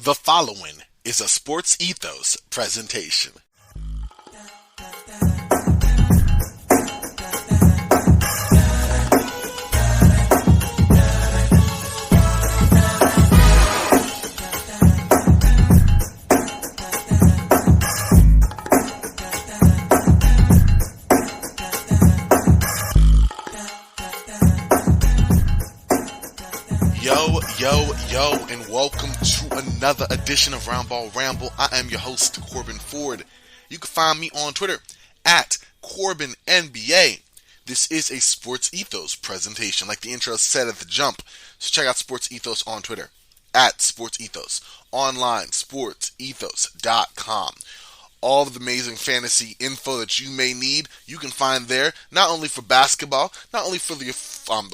The following is a Sports Ethos presentation. Yo, and welcome to another edition of Roundball Ramble. I am your host, Corbin Ford. You can find me on Twitter at CorbinNBA. This is a Sports Ethos presentation, like the intro said at the jump. So check out Sports Ethos on Twitter, at Sports Ethos. Online, sportsethos.com. All of the amazing fantasy info that you may need, you can find there, not only for basketball, not only for the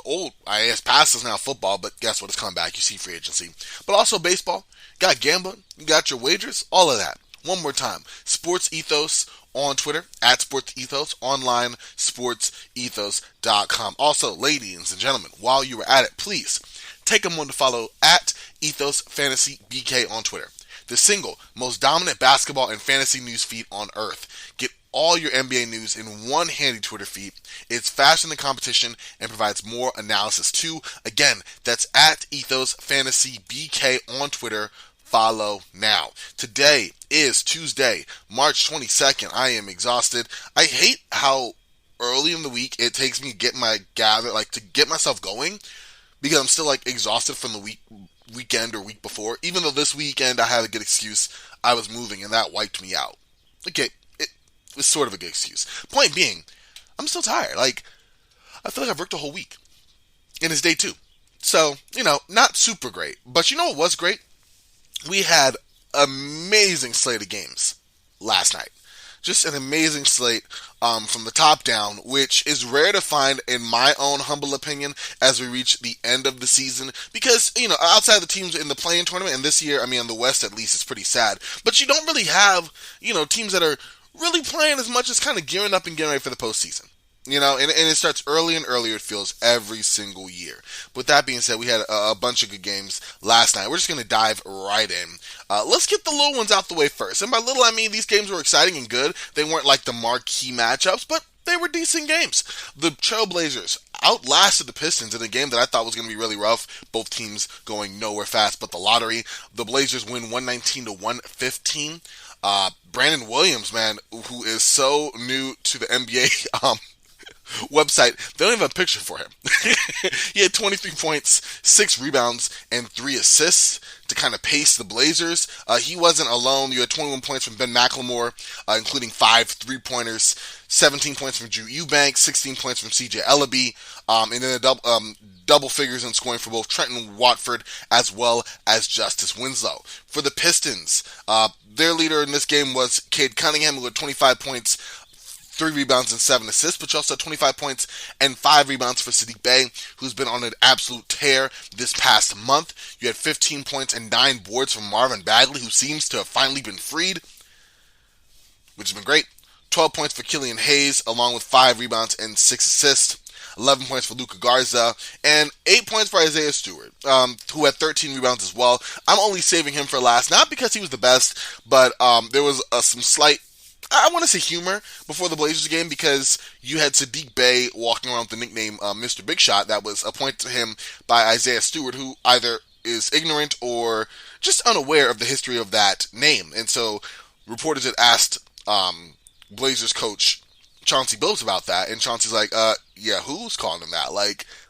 old, I guess past is now football, but guess what, it's coming back, you see free agency, but also baseball, you got gambling, you got your wagers, all of that. One more time, Sports Ethos on Twitter, at Sports Ethos, online, sportsethos.com. Also, ladies and gentlemen, while you are at it, please take a moment to follow at Ethos Fantasy BK on Twitter. The single most dominant basketball and fantasy news feed on earth. Get all your NBA news in one handy Twitter feed. It's faster than competition and provides more analysis too. Again, that's at Ethos Fantasy BK on Twitter. Follow now. Today is Tuesday, March 22nd. I am exhausted. I hate how early in the week it takes me to get to get myself going, because I'm still exhausted from the weekend or week before. Even though this weekend I had a good excuse, I was moving and that wiped me out. Okay, it was sort of a good excuse. Point being, I'm still tired. I feel like I've worked a whole week, and it's day 2. So, not super great. But you know what was great? We had amazing slate of games last night. Just an amazing slate from the top down, which is rare to find in my own humble opinion as we reach the end of the season. Because, outside the teams in the play-in tournament, and this year, in the West at least, it's pretty sad. But you don't really have, teams that are really playing as much as kind of gearing up and getting ready for the postseason. And it starts early and earlier, it feels, every single year. With that being said, we had a bunch of good games last night. We're just going to dive right in. Let's get the little ones out the way first. And by little, I mean these games were exciting and good. They weren't like the marquee matchups, but they were decent games. The Trailblazers outlasted the Pistons in a game that I thought was going to be really rough. Both teams going nowhere fast but the lottery. The Blazers win 119-115. Brandon Williams, man, who is so new to the NBA website, they don't even have a picture for him. He had 23 points, 6 rebounds, and 3 assists to kind of pace the Blazers. He wasn't alone. You had 21 points from Ben McLemore, including 5 3-pointers, 17 points from Drew Eubanks, 16 points from CJ Ellaby, and then double figures in scoring for both Trenton Watford as well as Justice Winslow. For the Pistons, their leader in this game was Cade Cunningham, who had 25 points, 3 rebounds and 7 assists, but you also had 25 points and 5 rebounds for Sadiq Bey, who's been on an absolute tear this past month. You had 15 points and 9 boards from Marvin Bagley, who seems to have finally been freed, which has been great. 12 points for Killian Hayes, along with 5 rebounds and 6 assists. 11 points for Luka Garza, and 8 points for Isaiah Stewart, who had 13 rebounds as well. I'm only saving him for last, not because he was the best, but there was some slight, I want to say, humor before the Blazers game, because you had Sadiq Bey walking around with the nickname Mr. Big Shot that was appointed to him by Isaiah Stewart, who either is ignorant or just unaware of the history of that name. And so reporters had asked Blazers coach Chauncey Billups about that, and Chauncey's like, yeah, who's calling him that?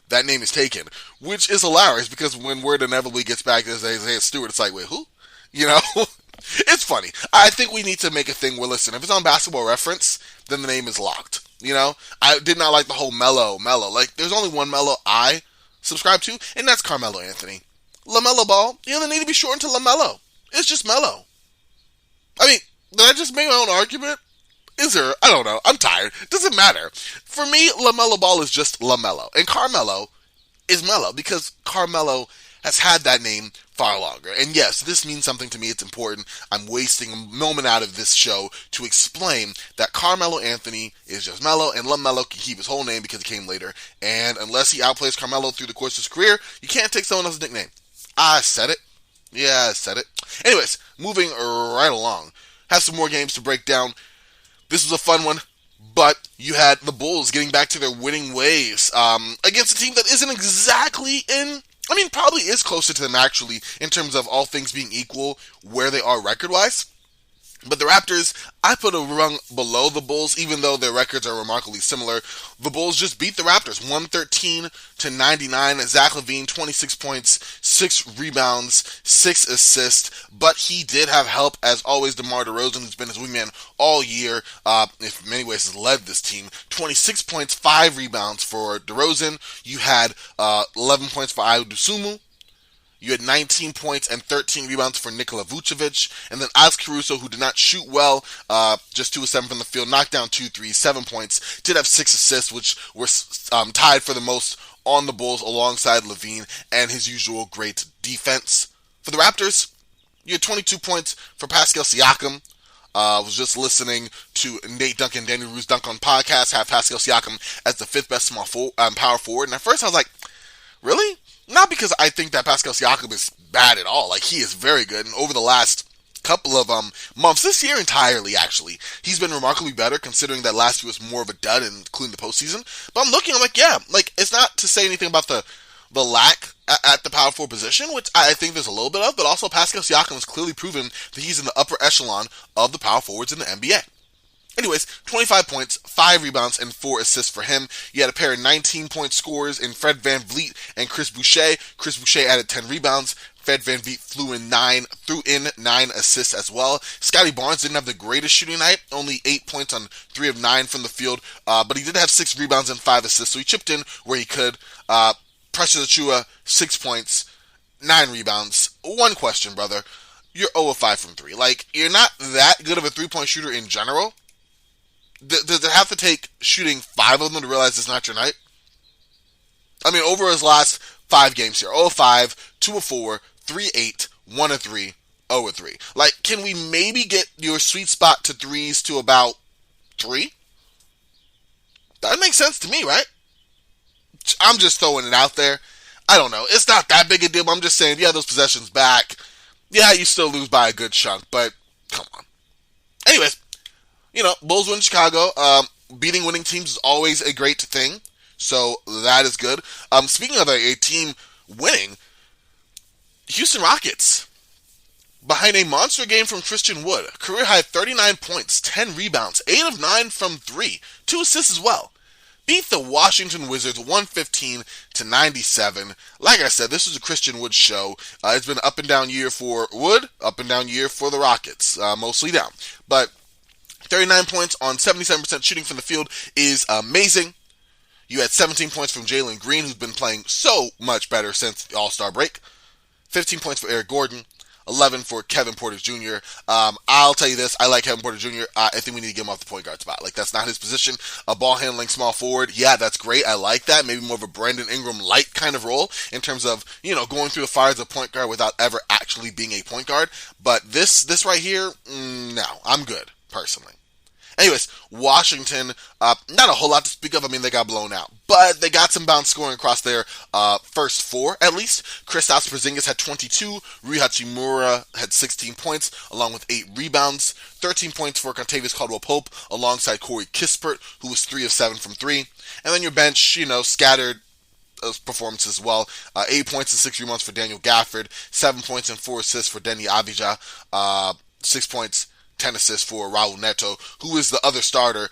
That name is taken, which is hilarious, because when word inevitably gets back to Isaiah Stewart, it's like, wait, who? It's funny. I think we need to make a thing where, listen, if it's on Basketball Reference, then the name is locked. I did not like the whole Melo. There's only one Melo I subscribe to, and that's Carmelo Anthony. LaMelo Ball, they need to be shortened to LaMelo. It's just Melo. Did I just make my own argument? Is there? I don't know. I'm tired. Doesn't matter. For me, LaMelo Ball is just LaMelo. And Carmelo is Melo, because Carmelo has had that name far longer. And yes, this means something to me. It's important. I'm wasting a moment out of this show to explain that Carmelo Anthony is just Melo, and LaMelo can keep his whole name because he came later. And unless he outplays Carmelo through the course of his career, you can't take someone else's nickname. I said it. Yeah, I said it. Anyways, moving right along. Have some more games to break down. This was a fun one, but you had the Bulls getting back to their winning ways against a team that isn't exactly probably is closer to them actually in terms of all things being equal where they are record-wise. But the Raptors, I put a rung below the Bulls, even though their records are remarkably similar. The Bulls just beat the Raptors, 113-99. Zach LaVine, 26 points, 6 rebounds, 6 assists. But he did have help, as always. DeMar DeRozan, who's been his wingman all year, in many ways has led this team. 26 points, 5 rebounds for DeRozan. You had 11 points for Ayo Dosunmu. You had 19 points and 13 rebounds for Nikola Vucevic. And then Alex Caruso, who did not shoot well, just 2 of 7 from the field, knocked down 2 threes, 7 points, did have 6 assists, which were tied for the most on the Bulls alongside LaVine and his usual great defense. For the Raptors, you had 22 points for Pascal Siakam. I was just listening to Nate Duncan, Danny Rue's Dunk On podcast, have Pascal Siakam as the 5th best power forward. And at first I was like, really? Not because I think that Pascal Siakam is bad at all. Like, he is very good. And over the last couple of months, this year entirely, actually, he's been remarkably better, considering that last year was more of a dud, including the postseason. But I'm like, yeah, like, it's not to say anything about the lack at the power forward position, which I think there's a little bit of, but also Pascal Siakam has clearly proven that he's in the upper echelon of the power forwards in the NBA. Anyways, 25 points, 5 rebounds, and 4 assists for him. You had a pair of 19-point scorers in Fred VanVleet and Chris Boucher. Chris Boucher added 10 rebounds. Fred VanVleet threw in 9 assists as well. Scotty Barnes didn't have the greatest shooting night, only 8 points on 3 of 9 from the field, but he did have 6 rebounds and 5 assists, so he chipped in where he could. Precious Achiuwa, 6 points, 9 rebounds. One question, brother. You're 0 of 5 from 3. Like, you're not that good of a three-point shooter in general. Does it have to take shooting 5 of them to realize it's not your night? I mean, over his last 5 games here, 0 of 5, 2 of 4, 3 8, 1 of 3, 0 of 3. Like, can we maybe get your sweet spot to threes to about 3? That makes sense to me, right? I'm just throwing it out there. I don't know. It's not that big a deal. I'm just saying, yeah, those possessions back. Yeah, you still lose by a good chunk, but come on. Anyways, Bulls win Chicago. Beating winning teams is always a great thing, so that is good. Speaking of a team winning, Houston Rockets, behind a monster game from Christian Wood, career high 39 points, 10 rebounds, 8 of 9 from 3, 2 assists as well. Beat the Washington Wizards 115-97. Like I said, this was a Christian Wood show. It's been an up and down year for Wood, up and down year for the Rockets, mostly down. But 39 points on 77% shooting from the field is amazing. You had 17 points from Jalen Green, who's been playing so much better since the All-Star break. 15 points for Eric Gordon. 11 for Kevin Porter Jr. I'll tell you this, I like Kevin Porter Jr. I think we need to get him off the point guard spot. Like, that's not his position. A ball-handling small forward, yeah, that's great. I like that. Maybe more of a Brandon Ingram light kind of role in terms of, going through the fire as a point guard without ever actually being a point guard. But this right here, no, I'm good, personally. Anyways, Washington, not a whole lot to speak of. I mean, they got blown out. But they got some bounce scoring across their first 4, at least. Kristaps Porzingis had 22. Rui Hachimura had 16 points, along with 8 rebounds. 13 points for Contavious Caldwell-Pope, alongside Corey Kispert, who was 3 of 7 from 3. And then your bench, scattered performances as well. 8 points and 6 rebounds for Daniel Gafford. 7 points and 4 assists for Denny Avdija. 6 points, 10 assists for Raul Neto, who is the other starter.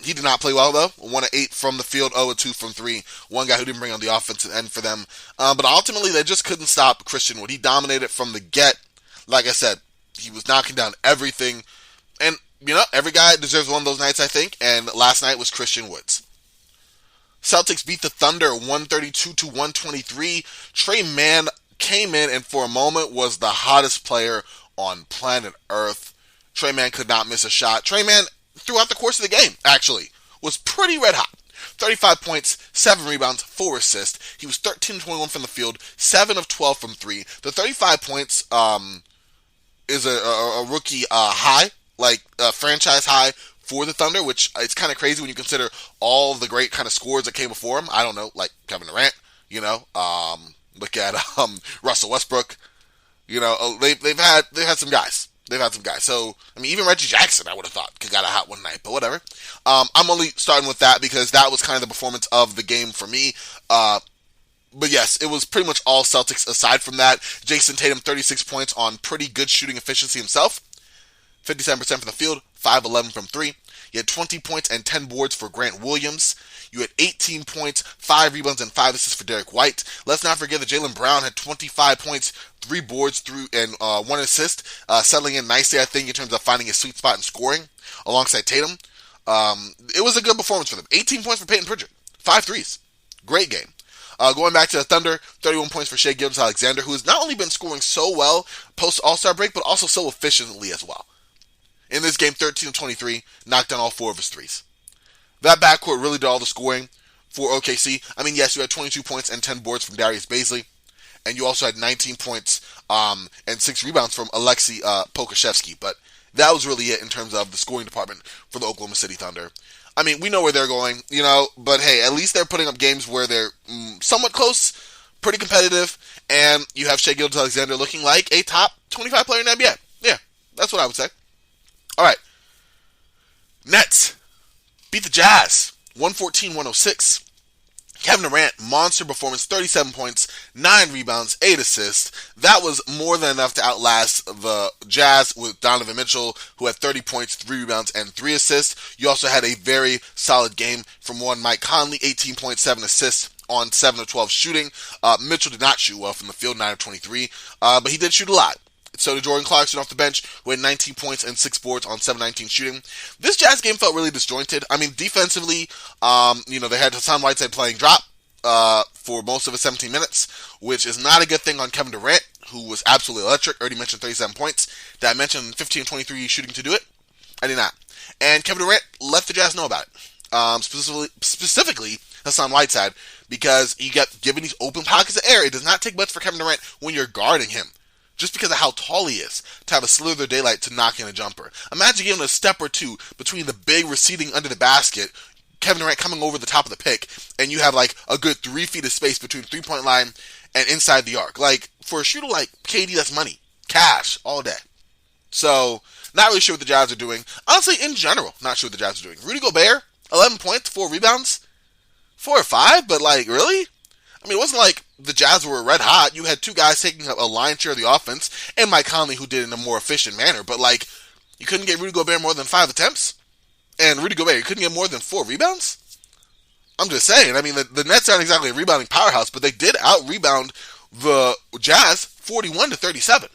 He did not play well, though. 1 of 8 from the field, 0 of 2 from 3. One guy who didn't bring on the offensive end for them. But ultimately, they just couldn't stop Christian Wood. He dominated from the get. Like I said, he was knocking down everything. And, every guy deserves one of those nights, I think. And last night was Christian Wood's. Celtics beat the Thunder 132-123. Trey Mann came in and for a moment was the hottest player on planet Earth. Trey Mann could not miss a shot. Trey Mann, throughout the course of the game, actually, was pretty red hot. 35 points, 7 rebounds, 4 assists. He was 13-21 from the field, 7 of 12 from 3. The 35 points is a rookie high, like a franchise high for the Thunder, which it's kind of crazy when you consider all the great kind of scores that came before him. I don't know, like Kevin Durant, look at Russell Westbrook. They've had some guys. They've had some guys. So, I mean, even Reggie Jackson, I would have thought, got a hot one night, but whatever. I'm only starting with that because that was kind of the performance of the game for me. But yes, it was pretty much all Celtics aside from that. Jason Tatum, 36 points on pretty good shooting efficiency himself. 57% from the field, 5-11 from 3. You had 20 points and 10 boards for Grant Williams. You had 18 points, 5 rebounds, and 5 assists for Derek White. Let's not forget that Jaylen Brown had 25 points, 3 boards, and 1 assist, settling in nicely, I think, in terms of finding his sweet spot in scoring alongside Tatum. It was a good performance for them. 18 points for Peyton Pritchard, 5 threes. Great game. Going back to the Thunder, 31 points for Shai Gilgeous-Alexander, who has not only been scoring so well post-All-Star break, but also so efficiently as well. In this game, 13-23, knocked down all 4 of his threes. That backcourt really did all the scoring for OKC. I mean, yes, you had 22 points and 10 boards from Darius Bazley, and you also had 19 points and 6 rebounds from Alexei Pokusevski, but that was really it in terms of the scoring department for the Oklahoma City Thunder. I mean, we know where they're going, but hey, at least they're putting up games where they're somewhat close, pretty competitive, and you have Shai Gilgeous-Alexander looking like a top 25 player in the NBA. Yeah, that's what I would say. All right. Nets beat the Jazz, 114-106. Kevin Durant, monster performance, 37 points, 9 rebounds, 8 assists. That was more than enough to outlast the Jazz with Donovan Mitchell, who had 30 points, 3 rebounds, and 3 assists. You also had a very solid game from one Mike Conley, 18 points, 7 assists on 7 of 12 shooting. Mitchell did not shoot well from the field, 9 of 23, but he did shoot a lot. So did Jordan Clarkson off the bench, who had 19 points and 6 boards on 7-19 shooting. This Jazz game felt really disjointed. I mean, defensively, they had Hassan Whiteside playing drop for most of his 17 minutes, which is not a good thing on Kevin Durant, who was absolutely electric. Already mentioned 37 points. Did I mention 15-23 shooting to do it? I did not. And Kevin Durant let the Jazz know about it. Specifically, Hassan Whiteside, because he got given these open pockets of air. It does not take much for Kevin Durant when you're guarding him, just because of how tall he is, to have a slither of daylight to knock in a jumper. Imagine giving a step or two between the big receding under the basket, Kevin Durant coming over the top of the pick, and you have like a good 3 feet of space between 3-point line and inside the arc. Like, for a shooter like KD, that's money. Cash, all day. So, not really sure what the Jazz are doing. Honestly, in general, not sure what the Jazz are doing. Rudy Gobert, 11 points, 4 rebounds, 4 or 5, but like, really? I mean, it wasn't like the Jazz were red hot. You had 2 guys taking a lion's share of the offense, and Mike Conley, who did it in a more efficient manner. But, like, you couldn't get Rudy Gobert more than 5 attempts? And Rudy Gobert, you couldn't get more than 4 rebounds? I'm just saying. I mean, the Nets aren't exactly a rebounding powerhouse, but they did out-rebound the Jazz 41-37.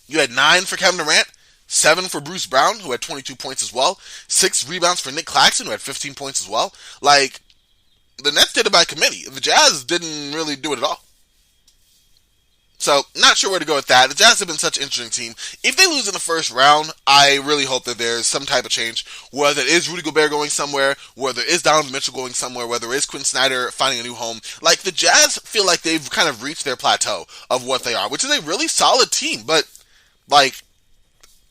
You had 9 for Kevin Durant, 7 for Bruce Brown, who had 22 points as well, 6 rebounds for Nick Claxton, who had 15 points as well. Like, the Nets did it by committee. The Jazz didn't really do it at all. So, not sure where to go with that. The Jazz have been such an interesting team. If they lose in the first round, I really hope that there's some type of change. Whether it is Rudy Gobert going somewhere, whether it is Donovan Mitchell going somewhere, whether it is Quinn Snyder finding a new home. Like, the Jazz feel like they've kind of reached their plateau of what they are, which is a really solid team. But, like,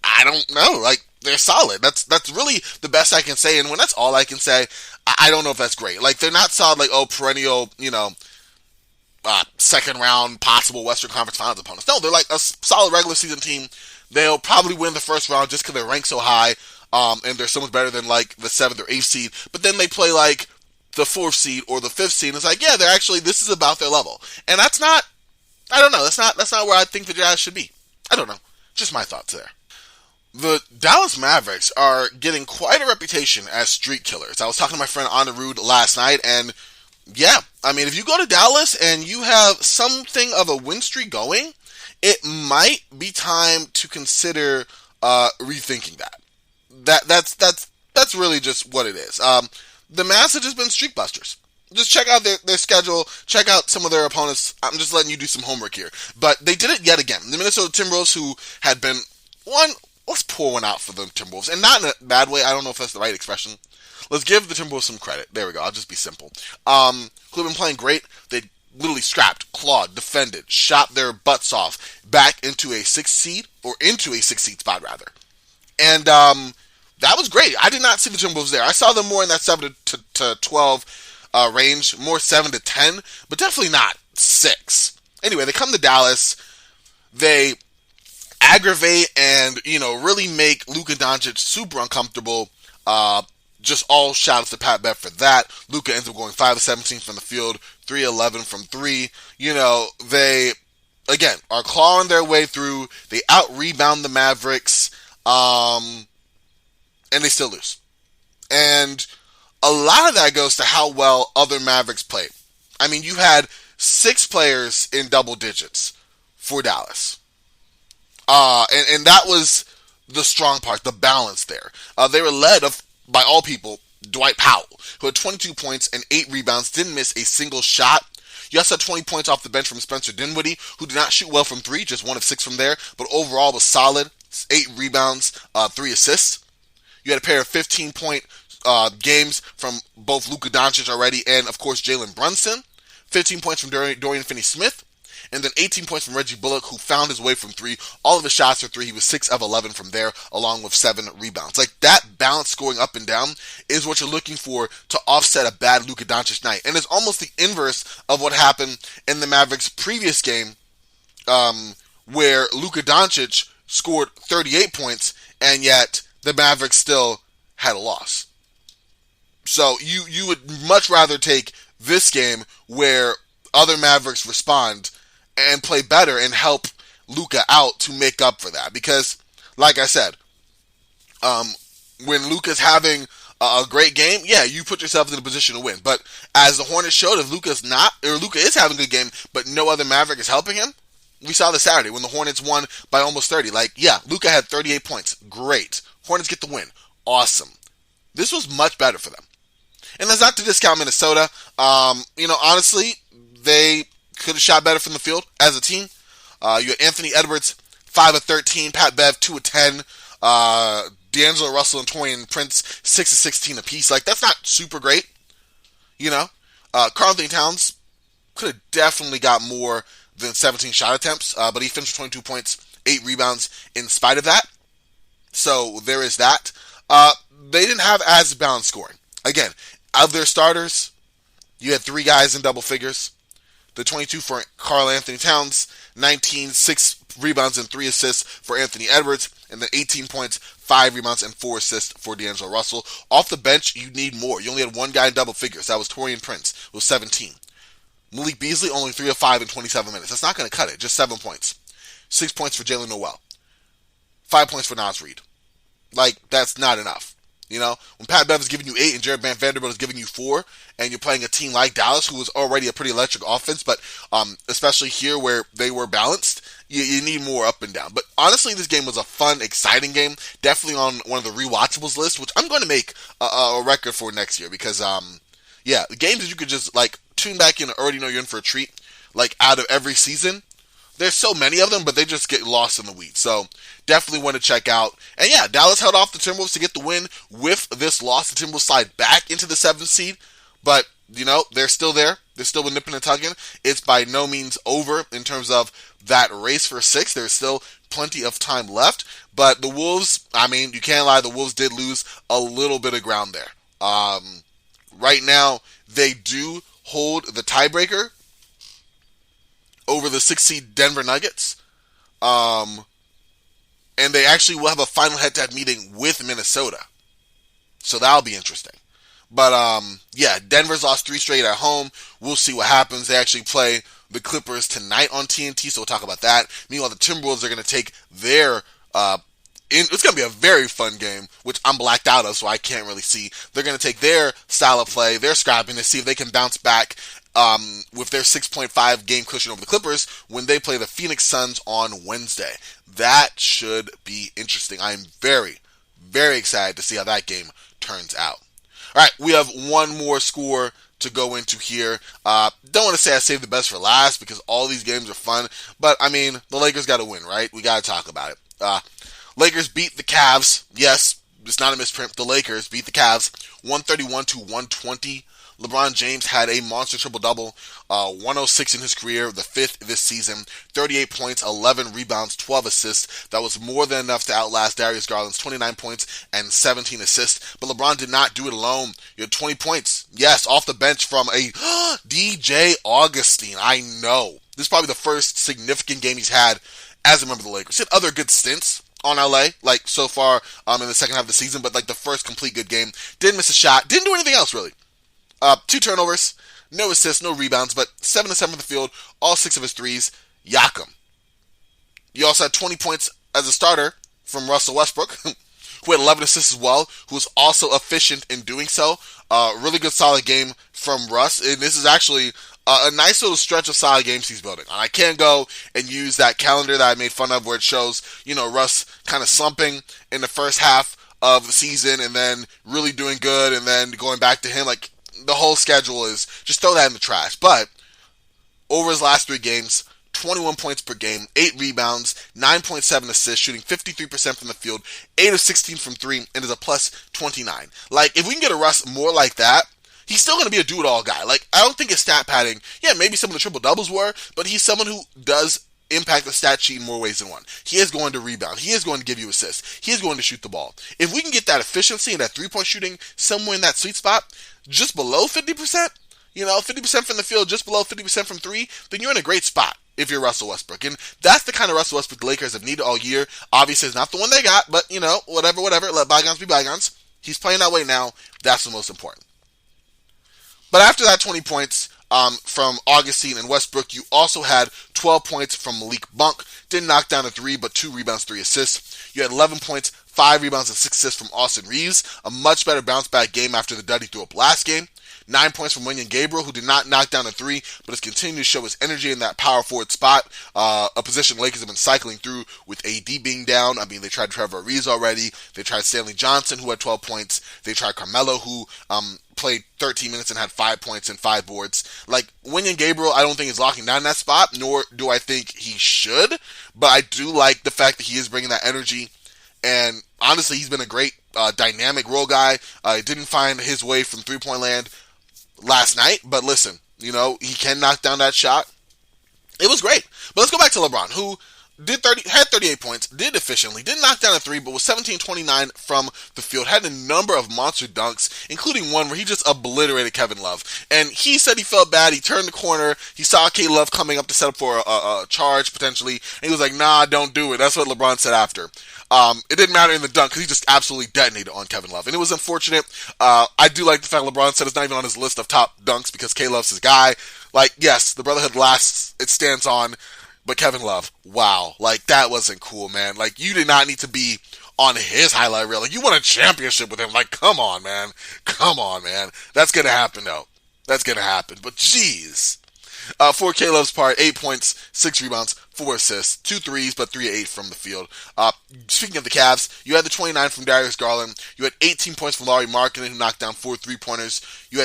I don't know. Like, they're solid. That's really the best I can say. And when that's all I can say, I don't know if that's great. Like, they're not solid, like, perennial, second round possible Western Conference Finals opponents. No, they're like a solid regular season team. They'll probably win the first round just because they're ranked so high, and they're so much better than like the 7th or 8th seed. But then they play like the 4th seed or the 5th seed, and it's like, yeah, they're actually, this is about their level. And that's not, I don't know, that's not where I think the Jazz should be. I don't know. Just my thoughts there. The Dallas Mavericks are getting quite a reputation as streak killers. I was talking to my friend Anna Rude last night, and yeah, I mean, if you go to Dallas and you have something of a win streak going, it might be time to consider rethinking that. That's really just what it is. The Mavs have just been streak busters. Just check out their schedule, check out some of their opponents. I'm just letting you do some homework here. But they did it yet again. The Minnesota Timberwolves, who had been let's pour one out for the Timberwolves. And not in a bad way, I don't know if that's the right expression. Let's give the Timberwolves some credit. There we go, I'll just be simple. Who have been playing great. They literally scrapped, clawed, defended, shot their butts off back into a 6th seed, or into a 6th seed spot, rather. And that was great. I did not see the Timberwolves there. I saw them more in that 7 to 12 range, more 7 to 10, but definitely not 6. Anyway, they come to Dallas. They aggravate and, really make Luka Doncic super uncomfortable. Just all shout outs to Pat Bev for that. Luka ends up going 5 of 17 from the field, 3 of 11 from 3. They, again, are clawing their way through. They out-rebound the Mavericks, and they still lose. And a lot of that goes to how well other Mavericks played. I mean, you had 6 players in double digits for Dallas. And that was the strong part, the balance there. They were led by all people, Dwight Powell, who had 22 points and 8 rebounds, didn't miss a single shot. You also had 20 points off the bench from Spencer Dinwiddie, who did not shoot well from 3, just 1 of 6 from there, but overall was solid, 8 rebounds, 3 assists. You had a pair of 15-point games from both Luka Doncic already and, of course, Jalen Brunson. 15 points from Dorian Finney-Smith. And then 18 points from Reggie Bullock, who found his way from 3. All of his shots were 3. He was 6 of 11 from there, along with 7 rebounds. Like, that balance scoring up and down is what you're looking for to offset a bad Luka Doncic night. And it's almost the inverse of what happened in the Mavericks' previous game, where Luka Doncic scored 38 points, and yet the Mavericks still had a loss. So you would much rather take this game where other Mavericks respond and play better and help Luka out to make up for that. Because, like I said, when Luka's having a great game, yeah, you put yourself in a position to win. But as the Hornets showed, if Luka is having a good game, but no other Maverick is helping him, we saw this Saturday when the Hornets won by almost 30. Like, yeah, Luka had 38 points. Great. Hornets get the win. Awesome. This was much better for them. And that's not to discount Minnesota. Honestly, they could have shot better from the field as a team. You had Anthony Edwards, 5 of 13. Pat Bev, 2 of 10. D'Angelo Russell and Taurean Prince, 6 of 16 apiece. Like, that's not super great. Karl Anthony Towns could have definitely got more than 17 shot attempts, but he finished with 22 points, 8 rebounds in spite of that. So there is that. They didn't have as balanced scoring. Again, of their starters, you had 3 guys in double figures. The 22 for Karl Anthony Towns, 19, 6 rebounds and 3 assists for Anthony Edwards, and then 18 points, 5 rebounds, and 4 assists for D'Angelo Russell. Off the bench, you need more. You only had 1 guy in double figures. That was Taurean Prince, who was 17. Malik Beasley, only 3 of 5 in 27 minutes. That's not going to cut it. Just 7 points. 6 points for Jalen Noel. 5 points for Naz Reid. Like, that's not enough. When Pat Bev is giving you 8 and Jared Vanderbilt is giving you 4, and you're playing a team like Dallas, who was already a pretty electric offense, but especially here where they were balanced, you need more up and down. But honestly, this game was a fun, exciting game. Definitely on one of the rewatchables list, which I'm going to make a record for next year because, the games that you could just, tune back in and already know you're in for a treat, out of every season. There's so many of them, but they just get lost in the weeds. So definitely want to check out. And yeah, Dallas held off the Timberwolves to get the win. With this loss, the Timberwolves slide back into the 7th seed. But, they're still there. They're still nipping and tugging. It's by no means over in terms of that race for 6. There's still plenty of time left. But the Wolves, you can't lie, the Wolves did lose a little bit of ground there. Right now, they do hold the tiebreaker over the 6th seed Denver Nuggets. And they actually will have a final head-to-head meeting with Minnesota. So that'll be interesting. But, Denver's lost 3 straight at home. We'll see what happens. They actually play the Clippers tonight on TNT, so we'll talk about that. Meanwhile, the Timberwolves are going to take their... it's going to be a very fun game, which I'm blacked out of, so I can't really see. They're going to take their style of play, their scrapping, to see if they can bounce back with their 6.5 game cushion over the Clippers when they play the Phoenix Suns on Wednesday. That should be interesting. I am very, very excited to see how that game turns out. All right, we have one more score to go into here. Don't want to say I saved the best for last because all these games are fun, but the Lakers got to win, right? We got to talk about it. Lakers beat the Cavs. Yes, it's not a misprint. The Lakers beat the Cavs 131-120. LeBron James had a monster triple-double, 106 in his career, the 5th this season, 38 points, 11 rebounds, 12 assists. That was more than enough to outlast Darius Garland's 29 points and 17 assists. But LeBron did not do it alone. He had 20 points, yes, off the bench from a DJ Augustine. I know. This is probably the first significant game he's had as a member of the Lakers. He had other good stints on LA, like so far in the second half of the season, but like the first complete good game. Didn't miss a shot, didn't do anything else really. 2 turnovers, no assists, no rebounds, but 7 of 7 from the field, all 6 of his threes. Yakum. You also had 20 points as a starter from Russell Westbrook, who had 11 assists as well, who was also efficient in doing so. Really good solid game from Russ, and this is actually a nice little stretch of solid games he's building. And I can't go and use that calendar that I made fun of where it shows, Russ kind of slumping in the first half of the season and then really doing good and then going back to him. Like, the whole schedule is, just throw that in the trash. But over his last 3 games, 21 points per game, 8 rebounds, 9.7 assists, shooting 53% from the field, 8 of 16 from 3, and is a plus 29. Like, if we can get a Russ more like that, he's still going to be a do-it-all guy. Like, I don't think his stat padding, maybe some of the triple-doubles were, but he's someone who does impact the stat sheet in more ways than one. He is going to rebound. He is going to give you assists. He is going to shoot the ball. If we can get that efficiency and that three-point shooting somewhere in that sweet spot, just below 50%, 50% from the field, just below 50% from 3, then you're in a great spot if you're Russell Westbrook. And that's the kind of Russell Westbrook the Lakers have needed all year. Obviously, it's not the one they got, but, whatever, let bygones be bygones. He's playing that way now. That's the most important. But after that 20 points from Augustine and Westbrook, you also had 12 points from Malik Monk. Didn't knock down a 3, but 2 rebounds, 3 assists. You had 11 points, 5 rebounds, and 6 assists from Austin Reeves. A much better bounce-back game after the dud he threw up last game. 9 points from Wenyen Gabriel, who did not knock down a 3, but has continued to show his energy in that power forward spot, a position Lakers have been cycling through with AD being down. I mean, they tried Trevor Ariza already. They tried Stanley Johnson, who had 12 points. They tried Carmelo, who played 13 minutes and had 5 points and 5 boards. Like, Wenyen Gabriel, I don't think is locking down that spot, nor do I think he should, but I do like the fact that he is bringing that energy. And honestly, he's been a great dynamic role guy. He didn't find his way from three-point land last night, but listen, he can knock down that shot. It was great. But let's go back to LeBron, who had 38 points, did efficiently, didn't knock down a 3, but was 17-29 from the field, had a number of monster dunks, including one where he just obliterated Kevin Love. And he said he felt bad. He turned the corner. He saw K Love coming up to set up for a charge, potentially, and he was like, nah, don't do it. That's what LeBron said after. It didn't matter in the dunk because he just absolutely detonated on Kevin Love. And it was unfortunate. I do like the fact LeBron said it's not even on his list of top dunks because K Love's his guy. Like, yes, the brotherhood lasts, it stands on, but Kevin Love, wow. Like, that wasn't cool, man. Like, you did not need to be on his highlight reel. Like, you won a championship with him. Like, come on, man. Come on, man. That's going to happen, though. That's going to happen. But, jeez. For K Love's part, 8 points, 6 rebounds, 4 assists, 2 threes, but 3 of 8 from the field. Speaking of the Cavs, you had the 29 from Darius Garland. You had 18 points from Lauri Markkanen, who knocked down 4 3-pointers. He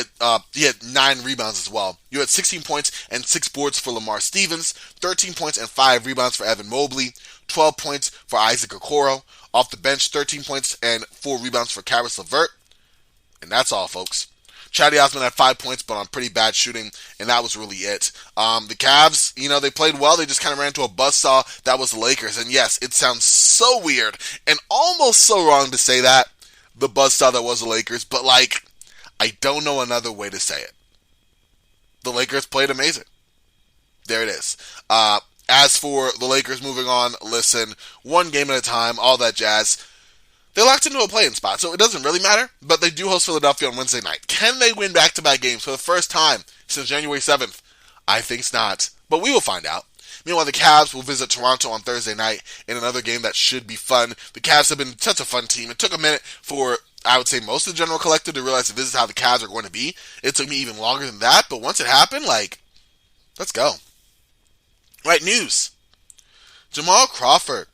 had 9 rebounds as well. You had 16 points and 6 boards for Lamar Stevens, 13 points and 5 rebounds for Evan Mobley, 12 points for Isaac Okoro. Off the bench, 13 points and 4 rebounds for Karis LeVert. And that's all, folks. Chatty Osman had 5 points, but on pretty bad shooting, and that was really it. The Cavs, they played well. They just kind of ran into a buzzsaw. That was the Lakers. And yes, it sounds so weird and almost so wrong to say that, the buzzsaw that was the Lakers, but I don't know another way to say it. The Lakers played amazing. There it is. As for the Lakers moving on, listen, one game at a time, all that jazz. They locked into a play-in spot, so it doesn't really matter, but they do host Philadelphia on Wednesday night. Can they win back-to-back games for the first time since January 7th? I think not, but we will find out. Meanwhile, the Cavs will visit Toronto on Thursday night in another game that should be fun. The Cavs have been such a fun team. It took a minute for, I would say, most of the general collective to realize that this is how the Cavs are going to be. It took me even longer than that, but once it happened, let's go. Right, news. Jamal Crawford.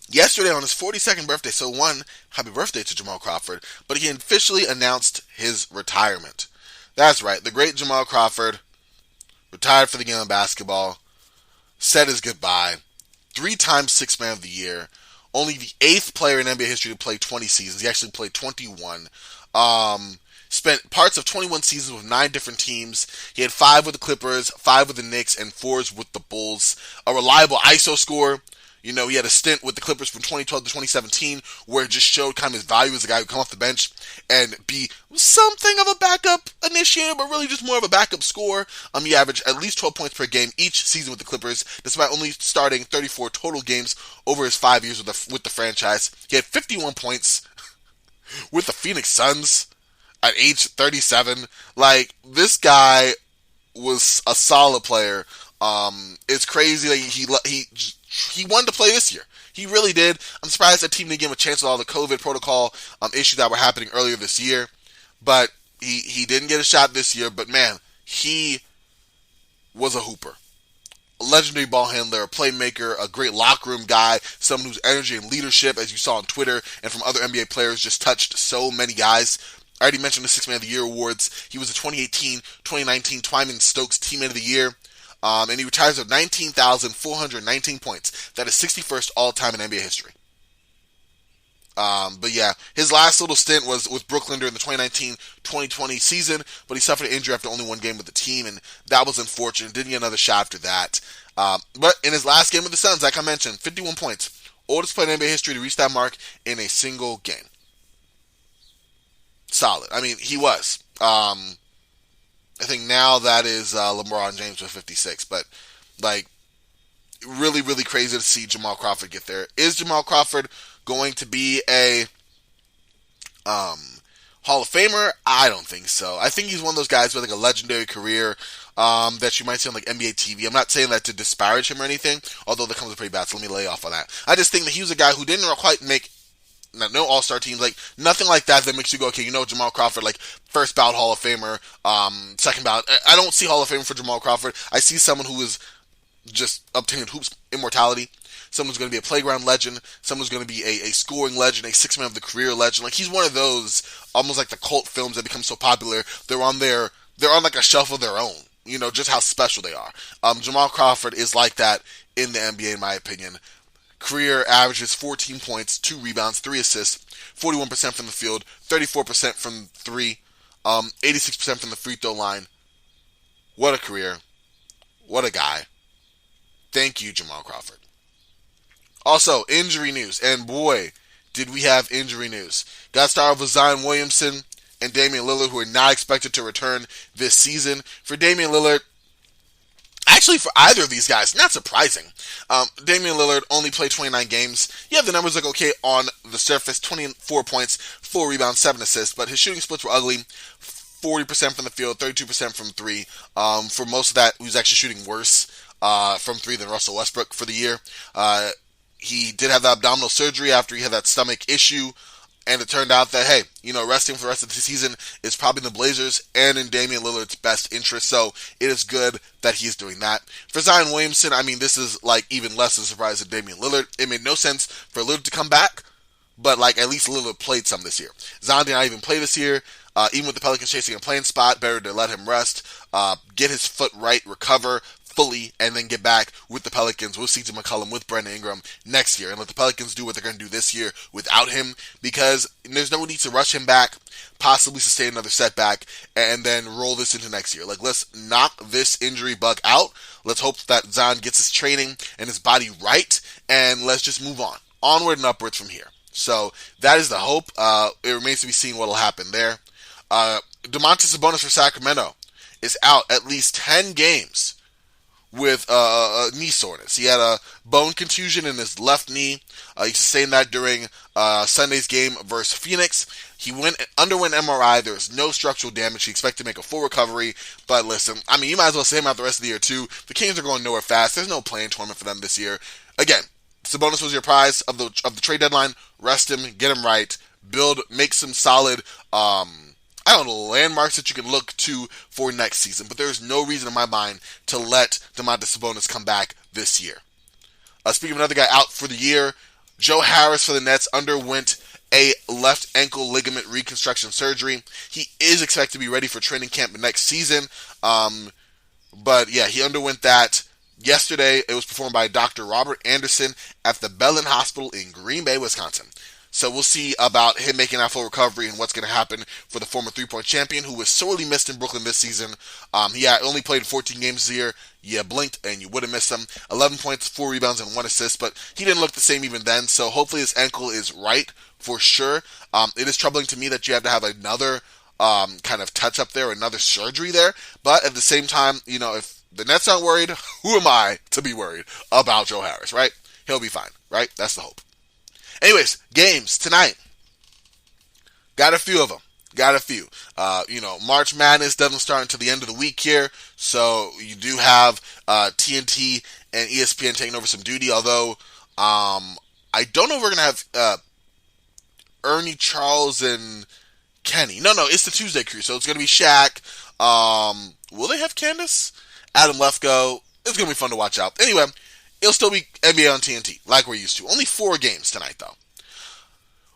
Yesterday on his 42nd birthday, so one, happy birthday to Jamal Crawford, but he officially announced his retirement. That's right, the great Jamal Crawford retired for the game of basketball, said his goodbye, 3-time Sixth Man of the Year, only the 8th player in NBA history to play 20 seasons. He actually played 21. Spent parts of 21 seasons with 9 different teams. He had 5 with the Clippers, 5 with the Knicks, and 4 with the Bulls. A reliable ISO scorer. You know, he had a stint with the Clippers from 2012 to 2017 where it just showed kind of his value as a guy who come off the bench and be something of a backup initiator, but really just more of a backup scorer. He averaged at least 12 points per game each season with the Clippers, despite only starting 34 total games over his 5 years with the franchise. He had 51 points with the Phoenix Suns at age 37. Like, this guy was a solid player. It's crazy that he wanted to play this year. He really did. I'm surprised that team didn't give him a chance with all the COVID protocol issues that were happening earlier this year. But he didn't get a shot this year. But man, he was a hooper. A legendary ball handler, a playmaker, a great locker room guy, someone whose energy and leadership, as you saw on Twitter and from other NBA players, just touched so many guys. I already mentioned the Sixth Man of the Year awards. He was the 2018-2019 Twyman Stokes Teammate of the Year. And he retires with 19,419 points. That is 61st all-time in NBA history. But yeah, his last little stint was with Brooklyn during the 2019-2020 season, but he suffered an injury after only one game with the team, and that was unfortunate. Didn't get another shot after that. But in his last game with the Suns, like I mentioned, 51 points. Oldest player in NBA history to reach that mark in a single game. Solid. I mean, he was. I think now that is LeBron James with 56, but like really, really crazy to see Jamal Crawford get there. Is Jamal Crawford going to be a Hall of Famer? I don't think so. I think he's one of those guys with like a legendary career that you might see on like NBA TV. I'm not saying that to disparage him or anything, although that comes pretty bad, so let me lay off on that. I just think that he was a guy who didn't quite make no all-star teams, like nothing like that makes you go, okay, you know, Jamal Crawford, like first ballot Hall of Famer, second ballot. I don't see Hall of Famer for Jamal Crawford. I see someone who is just obtained hoops immortality. Someone who's going to be a playground legend. Someone who's going to be a scoring legend, a six-man of the career legend. Like, he's one of those, almost like the cult films that become so popular. They're on like a shelf of their own. You know, just how special they are. Jamal Crawford is like that in the NBA, in my opinion. Career averages 14 points, 2 rebounds, 3 assists, 41% from the field, 34% from 3, 86% from the free throw line. What a career. What a guy. Thank you, Jamal Crawford. Also, injury news. And boy, did we have injury news. Got started with Zion Williamson and Damian Lillard, who are not expected to return this season. For Damian Lillard, actually, for either of these guys, not surprising. Damian Lillard only played 29 games. You have the numbers look okay on the surface. 24 points, 4 rebounds, 7 assists. But his shooting splits were ugly. 40% from the field, 32% from 3. For most of that, he was actually shooting worse from 3 than Russell Westbrook for the year. He did have the abdominal surgery after he had that stomach issue. And it turned out that, hey, you know, resting for the rest of the season is probably in the Blazers and in Damian Lillard's best interest. So it is good that he's doing that. For Zion Williamson, I mean, this is like even less of a surprise than Damian Lillard. It made no sense for Lillard to come back, but like at least Lillard played some this year. Zion did not even play this year. Even with the Pelicans chasing a playing spot, better to let him rest, get his foot right, recover fully, and then get back with the Pelicans, with CJ McCollum, with Brandon Ingram next year, and let the Pelicans do what they're going to do this year without him, because there's no need to rush him back, possibly sustain another setback, and then roll this into next year. Like, let's knock this injury bug out. Let's hope that Zion gets his training and his body right, and let's just move on. Onward and upwards from here. So, that is the hope. It remains to be seen what will happen there. Domantas Sabonis for Sacramento is out at least 10 games with knee soreness. He had a bone contusion in his left knee. He sustained that during Sunday's game versus Phoenix. He underwent MRI. There was no structural damage. He expected to make a full recovery. But listen, I mean, you might as well sit him out the rest of the year too. The Kings are going nowhere fast. There's no playing tournament for them this year. Again, Sabonis was your prize of the trade deadline. Rest him, get him right, make some solid landmarks that you can look to for next season. But there is no reason in my mind to let Domantas Sabonis come back this year. Speaking of another guy out for the year, Joe Harris for the Nets underwent a left ankle ligament reconstruction surgery. He is expected to be ready for training camp next season. But yeah, he underwent that yesterday. It was performed by Dr. Robert Anderson at the Bellin Hospital in Green Bay, Wisconsin. So we'll see about him making that full recovery and what's going to happen for the former three-point champion who was sorely missed in Brooklyn this season. He had only played 14 games this year. You blinked and you would have missed him. 11 points, 4 rebounds, and 1 assist, but he didn't look the same even then, so hopefully his ankle is right for sure. It is troubling to me that you have to have another kind of touch-up there, another surgery there, but at the same time, if the Nets aren't worried, who am I to be worried about Joe Harris, right? He'll be fine, right? That's the hope. Anyways, games tonight. Got a few of them. March Madness doesn't start until the end of the week here, so you do have TNT and ESPN taking over some duty, although I don't know if we're going to have Ernie, Charles, and Kenny. No, it's the Tuesday crew, so it's going to be Shaq. Will they have Candace? Adam Lefko. It's going to be fun to watch out. Anyway, it'll still be NBA on TNT, like we're used to. Only 4 games tonight, though.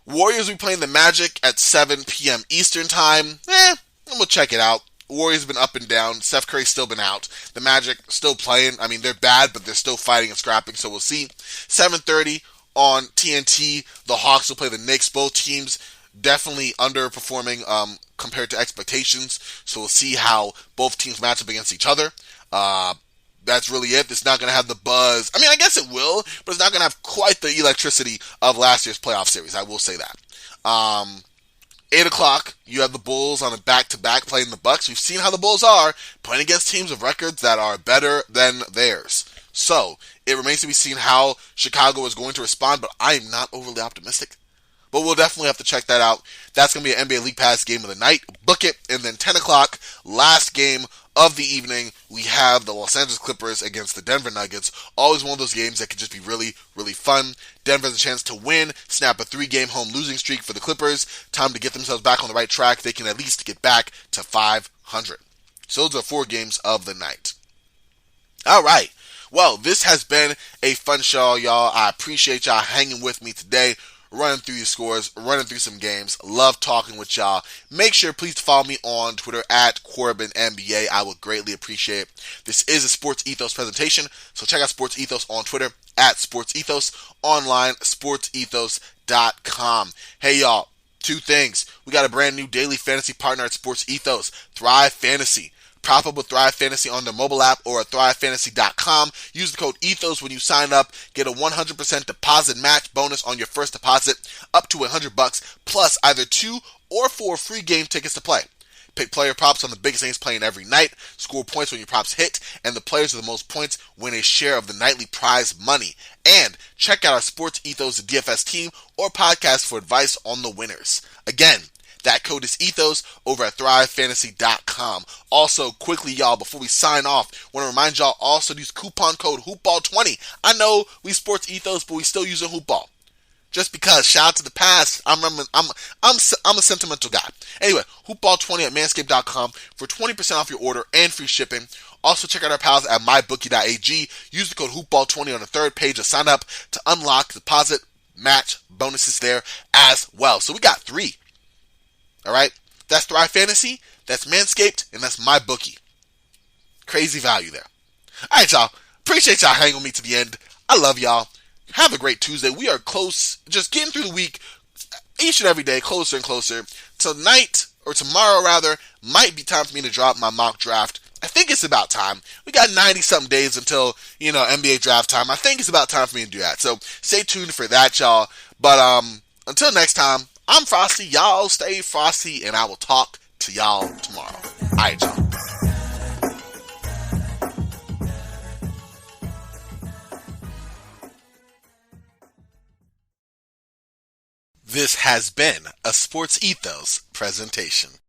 Warriors will be playing the Magic at 7 p.m. Eastern Time. We'll check it out. Warriors have been up and down. Steph Curry's still been out. The Magic still playing. I mean, they're bad, but they're still fighting and scrapping, so we'll see. 7:30 on TNT. The Hawks will play the Knicks. Both teams definitely underperforming compared to expectations, so we'll see how both teams match up against each other. That's really it. It's not going to have the buzz. I mean, I guess it will, but it's not going to have quite the electricity of last year's playoff series. I will say that. 8 o'clock, you have the Bulls on a back-to-back playing the Bucks. We've seen how the Bulls are playing against teams with records that are better than theirs. So, it remains to be seen how Chicago is going to respond, but I'm not overly optimistic. But we'll definitely have to check that out. That's going to be an NBA League Pass game of the night. Book it. And then 10 o'clock, last game of the evening, we have the Los Angeles Clippers against the Denver Nuggets. Always one of those games that could just be really, really fun. Denver has a chance to win, snap a 3-game home losing streak for the Clippers. Time to get themselves back on the right track. They can at least get back to 500. So those are 4 games of the night. All right. Well, this has been a fun show, y'all. I appreciate y'all hanging with me today. Running through your scores, running through some games. Love talking with y'all. Make sure, please, to follow me on Twitter at CorbinNBA. I would greatly appreciate it. This is a Sports Ethos presentation, so check out Sports Ethos on Twitter at Sports Ethos, online, sportsethos.com. Hey, y'all, 2 things. We got a brand new daily fantasy partner at Sports Ethos, Thrive Fantasy. Prop up with Thrive Fantasy on their mobile app or at thrivefantasy.com. Use the code ETHOS when you sign up. Get a 100% deposit match bonus on your first deposit up to $100 plus either 2 or 4 free game tickets to play. Pick player props on the biggest names playing every night. Score points when your props hit. And the players with the most points win a share of the nightly prize money. And check out our Sports Ethos DFS team or podcast for advice on the winners. Again, that code is ETHOS over at thrivefantasy.com. Also, quickly, y'all, before we sign off, want to remind y'all also to use coupon code HoopBall20. I know we Sports Ethos, but we still using HoopBall. Just because, shout out to the past, I'm a sentimental guy. Anyway, HoopBall20 at manscaped.com for 20% off your order and free shipping. Also, check out our pals at mybookie.ag. Use the code HoopBall20 on the 3rd page to sign up to unlock deposit match bonuses there as well. So we got 3. All right, that's Thrive Fantasy, that's Manscaped, and that's MyBookie. Crazy value there. All right, y'all. Appreciate y'all hanging with me to the end. I love y'all. Have a great Tuesday. We are close, just getting through the week, each and every day, closer and closer. Tonight, or tomorrow rather, might be time for me to drop my mock draft. I think it's about time. We got 90-something days until, NBA draft time. I think it's about time for me to do that. So stay tuned for that, y'all. But until next time, I'm Frosty, y'all stay frosty, and I will talk to y'all tomorrow. All right, y'all. This has been a Sports Ethos presentation.